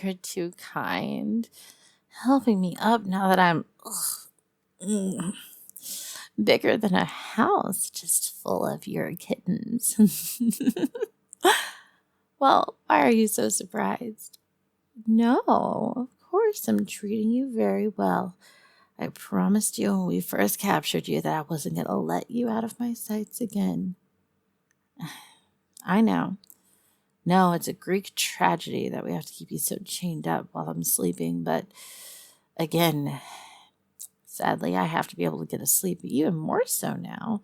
You're too kind. Helping me up now that I'm bigger than a house just full of your kittens. Well, why are you so surprised? No, of course I'm treating you very well. I promised you when we first captured you that I wasn't going to let you out of my sights again. I know. No, it's a Greek tragedy that we have to keep you so chained up while I'm sleeping, but again, sadly, I have to be able to get to sleep even more so now.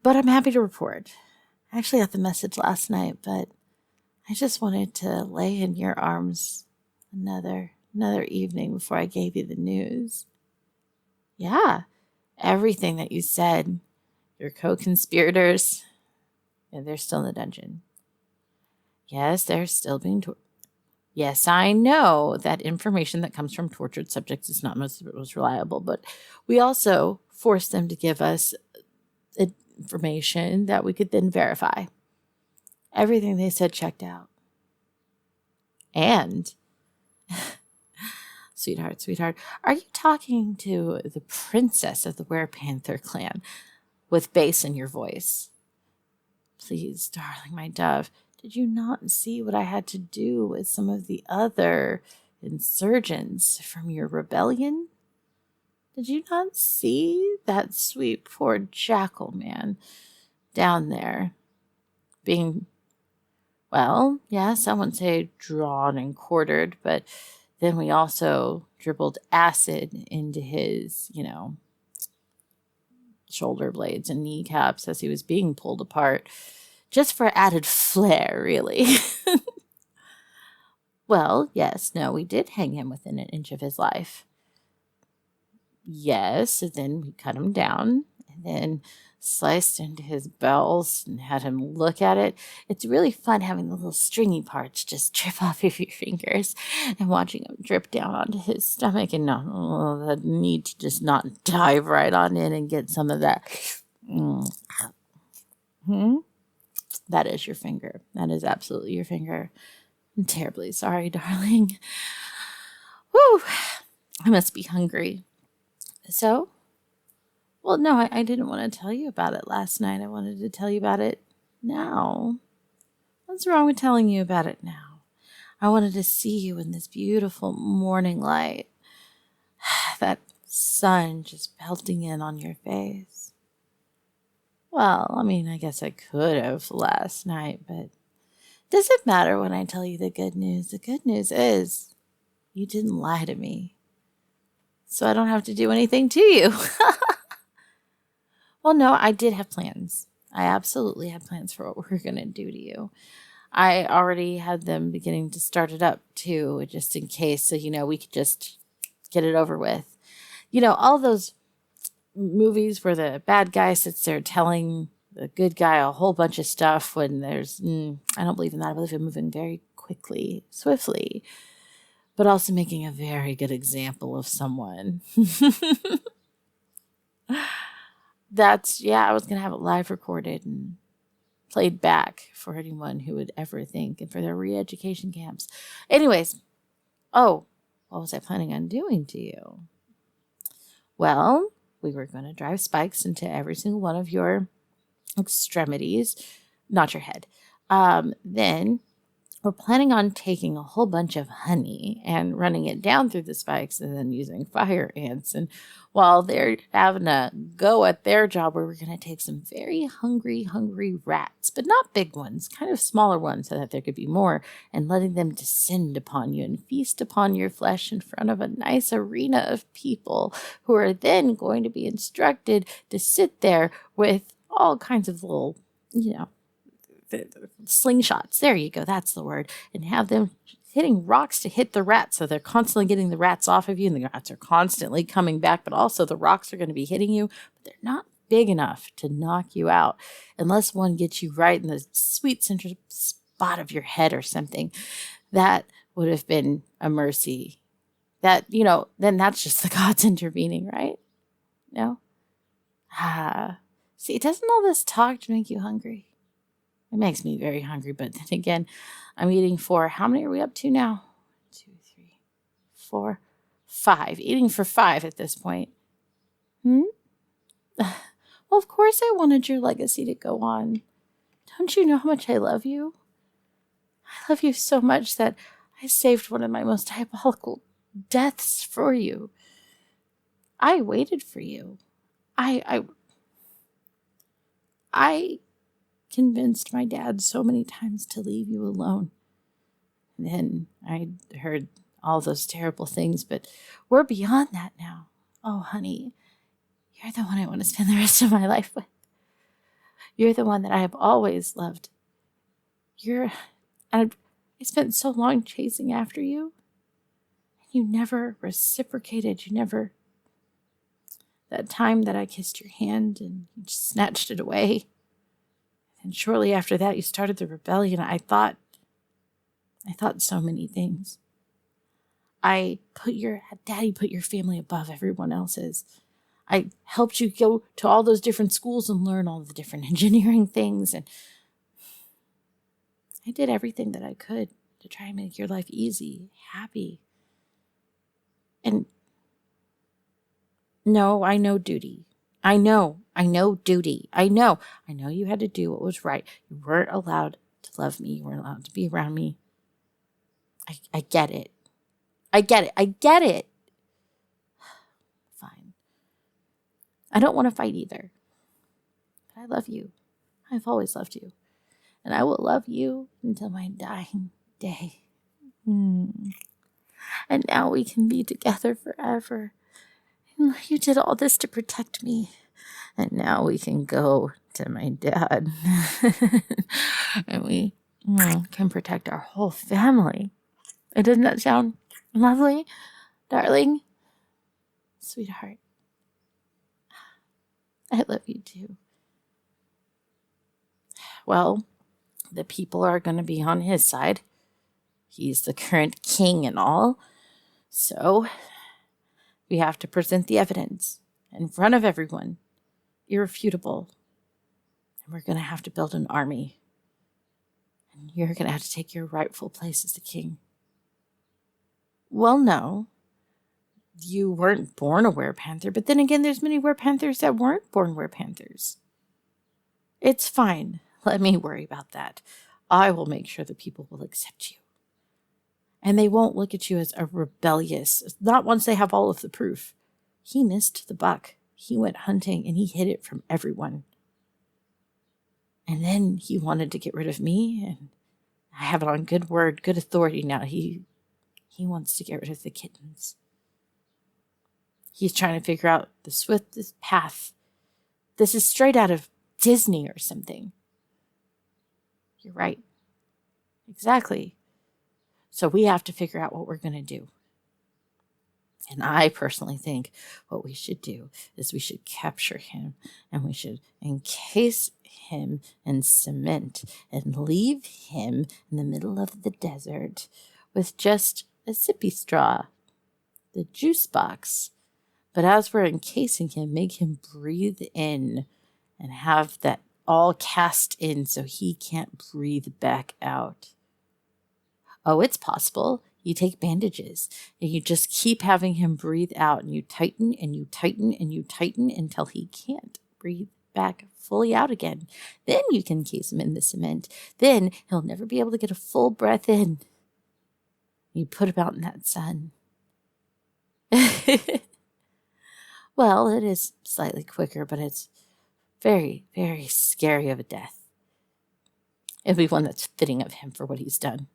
But I'm happy to report. I actually got the message last night, but I just wanted to lay in your arms another evening before I gave you the news. Yeah, everything that you said, your co-conspirators, they're still in the dungeon. Yes, they're still being tortured. Yes, I know that information that comes from tortured subjects is not most reliable, but we also forced them to give us information that we could then verify. Everything they said checked out. And, sweetheart, are you talking to the princess of the WerePanther clan with bass in your voice? Please, darling, my dove, did you not see what I had to do with some of the other insurgents from your rebellion? Did you not see that sweet poor jackal man down there being, well, yes, I wouldn't say drawn and quartered, but then we also dribbled acid into his, shoulder blades and kneecaps as he was being pulled apart, just for added flair, really. Well, yes, no, we did hang him within an inch of his life. Yes, and then we cut him down and then sliced into his bells and had him look at it. It's really fun having the little stringy parts just drip off of your fingers and watching them drip down onto his stomach, and the need to just not dive right on in and get some of that. That is your finger. That is absolutely your finger. I'm terribly sorry, darling. Whew. I must be hungry. So, well, no, I didn't want to tell you about it last night. I wanted to tell you about it now. What's wrong with telling you about it now? I wanted to see you in this beautiful morning light. That sun just pelting in on your face. Well, I mean, I guess I could have last night, but does it matter when I tell you the good news? The good news is you didn't lie to me. So I don't have to do anything to you. Well, no, I did have plans. I absolutely had plans for what we were going to do to you. I already had them beginning to start it up, too, just in case, so, we could just get it over with. All those movies where the bad guy sits there telling the good guy a whole bunch of stuff when there's, I don't believe in that. I believe in moving very quickly, swiftly, but also making a very good example of someone. I was going to have it live recorded and played back for anyone who would ever think, and for their re-education camps. Anyways, what was I planning on doing to you? Well, we were going to drive spikes into every single one of your extremities, not your head. Then we're planning on taking a whole bunch of honey and running it down through the spikes and then using fire ants. And while they're having a go at their job, we're going to take some very hungry rats, but not big ones, kind of smaller ones so that there could be more, and letting them descend upon you and feast upon your flesh in front of a nice arena of people who are then going to be instructed to sit there with all kinds of little, slingshots. There you go. That's the word. And have them hitting rocks to hit the rats. So they're constantly getting the rats off of you, and the rats are constantly coming back, but also the rocks are going to be hitting you, but they're not big enough to knock you out unless one gets you right in the sweet center spot of your head or something. That would have been a mercy. That, then that's just the gods intervening, right? No? See, doesn't all this talk to make you hungry? It makes me very hungry, but then again, I'm eating for, how many are we up to now? 2, 3, 4, 5. Eating for 5 at this point. Well, of course I wanted your legacy to go on. Don't you know how much I love you? I love you so much that I saved one of my most diabolical deaths for you. I waited for you. I convinced my dad so many times to leave you alone. And then I heard all those terrible things, but we're beyond that now. Oh, honey, you're the one I want to spend the rest of my life with. You're the one that I have always loved. I spent so long chasing after you. You never reciprocated. That time that I kissed your hand and you just snatched it away. And shortly after that, you started the rebellion. I thought so many things. Daddy put your family above everyone else's. I helped you go to all those different schools and learn all the different engineering things. And I did everything that I could to try and make your life easy, happy. And no, I know duty. I know duty. I know you had to do what was right. You weren't allowed to love me. You weren't allowed to be around me. I get it. I get it. Fine. I don't want to fight either. But I love you. I've always loved you. And I will love you until my dying day. And now we can be together forever. And you did all this to protect me. And now we can go to my dad. And we can protect our whole family. Doesn't that sound lovely, darling? Sweetheart. I love you too. Well, the people are going to be on his side. He's the current king and all. So we have to present the evidence in front of everyone. Irrefutable. And we're going to have to build an army. And you're going to have to take your rightful place as the king. Well, no. You weren't born a WerePanther, but then again, there's many WerePanthers that weren't born WerePanthers. It's fine. Let me worry about that. I will make sure the people will accept you. And they won't look at you as a rebellious, not once they have all of the proof. He missed the buck. He went hunting and he hid it from everyone. And then he wanted to get rid of me, and I have it on good word, good authority now. He wants to get rid of the kittens. He's trying to figure out the swiftest path. This is straight out of Disney or something. You're right. Exactly. So we have to figure out what we're going to do. And I personally think what we should do is we should capture him and we should encase him in cement and leave him in the middle of the desert with just a sippy straw, the juice box. But as we're encasing him, make him breathe in and have that all cast in so he can't breathe back out. Oh, it's possible. You take bandages and you just keep having him breathe out, and you tighten and you tighten and you tighten until he can't breathe back fully out again. Then you can encase him in the cement. Then he'll never be able to get a full breath in. You put him out in that sun. Well, it is slightly quicker, but it's very, very scary of a death. It'll be one that's fitting of him for what he's done.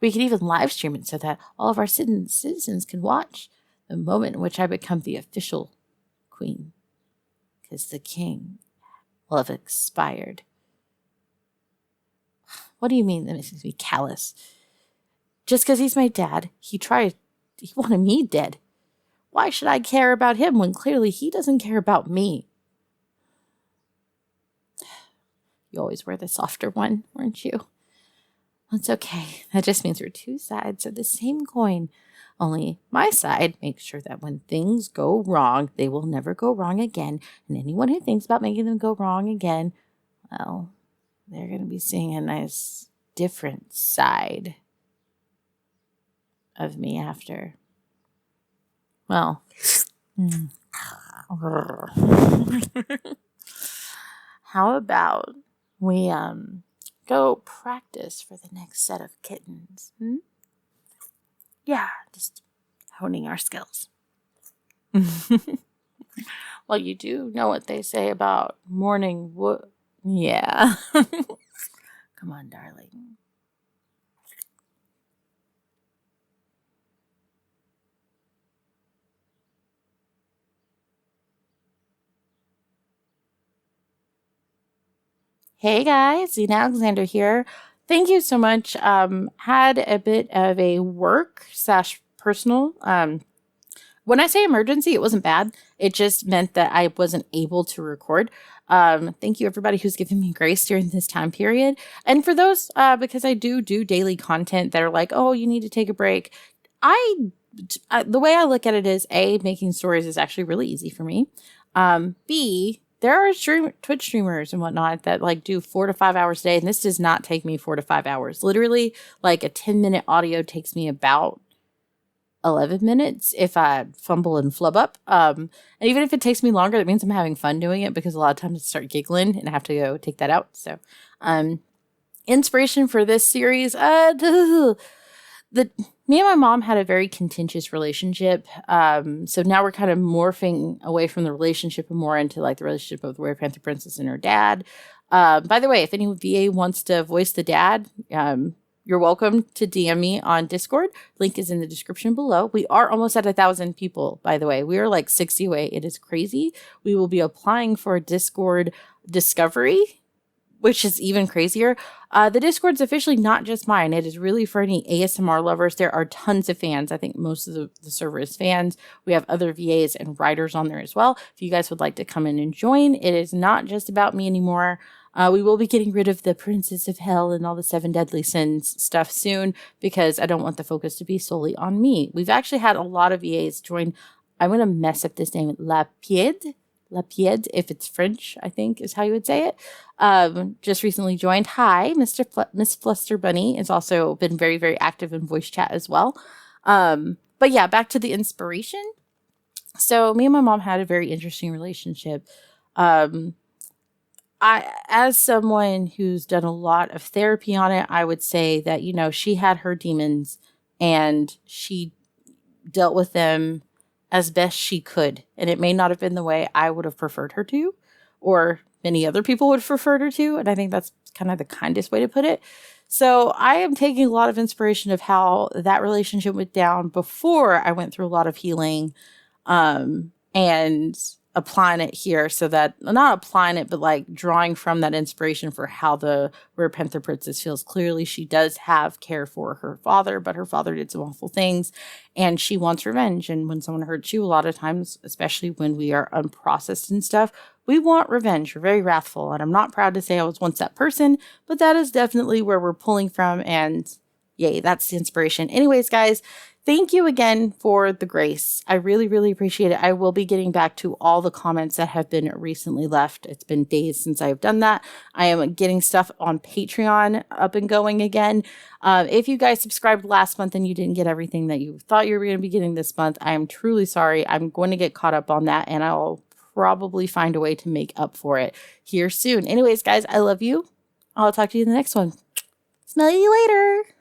We could even live stream it so that all of our citizens can watch the moment in which I become the official queen. Because the king will have expired. What do you mean that makes me callous? Just because he's my dad, he wanted me dead. Why should I care about him when clearly he doesn't care about me? You always were the softer one, weren't you? It's okay. That just means we're two sides of the same coin. Only my side makes sure that when things go wrong, they will never go wrong again. And anyone who thinks about making them go wrong again, well, they're going to be seeing a nice different side of me after. Well, how about we go practice for the next set of kittens? Yeah, just honing our skills. Well, you do know what they say about morning wood. Yeah. Come on, darling. Hey guys, Zena Alexander here. Thank you so much. Had a bit of a work/personal. When I say emergency, it wasn't bad. It just meant that I wasn't able to record. Thank you everybody who's given me grace during this time period. And for those, because I do daily content that are like, oh, you need to take a break. The way I look at it is A, making stories is actually really easy for me. B, there are Twitch streamers and whatnot that like do 4 to 5 hours a day. And this does not take me 4 to 5 hours. Literally like a 10-minute audio takes me about 11 minutes if I fumble and flub up. And even if it takes me longer, that means I'm having fun doing it because a lot of times I start giggling and I have to go take that out. So, inspiration for this series, me and my mom had a very contentious relationship. So now we're kind of morphing away from the relationship and more into like the relationship of the WerePanther Princess and her dad. By the way, if any VA wants to voice the dad, you're welcome to DM me on Discord. Link is in the description below. We are almost at 1,000 people, by the way. We are like 60 away. It is crazy. We will be applying for a Discord discovery, which is even crazier. The Discord's officially not just mine. It is really for any ASMR lovers. There are tons of fans. I think most of the server is fans. We have other VAs and writers on there as well. If you guys would like to come in and join, it is not just about me anymore. We will be getting rid of the Princess of Hell and all the 7 deadly sins stuff soon because I don't want the focus to be solely on me. We've actually had a lot of VAs join. I'm going to mess up this name. La Pied, if it's French, I think is how you would say it. Just recently joined. Hi, Miss Fluster Bunny has also been very, very active in voice chat as well. But yeah, back to the inspiration. So me and my mom had a very interesting relationship. As someone who's done a lot of therapy on it, I would say that, you know, she had her demons and she dealt with them as best she could. And it may not have been the way I would have preferred her to, or many other people would have preferred her to. And I think that's kind of the kindest way to put it. So I am taking a lot of inspiration of how that relationship went down before I went through a lot of healing, and applying it here so that, not applying it, but like drawing from that inspiration for how the WerePanther Princess feels. Clearly, she does have care for her father, but her father did some awful things and she wants revenge. And when someone hurts you, a lot of times, especially when we are unprocessed and stuff, we want revenge. We're very wrathful. And I'm not proud to say I was once that person, but that is definitely where we're pulling from. And yay, that's the inspiration. Anyways, guys, thank you again for the grace. I really, really appreciate it. I will be getting back to all the comments that have been recently left. It's been days since I've done that. I am getting stuff on Patreon up and going again. If you guys subscribed last month and you didn't get everything that you thought you were going to be getting this month, I am truly sorry. I'm going to get caught up on that and I'll probably find a way to make up for it here soon. Anyways, guys, I love you. I'll talk to you in the next one. Smell you later.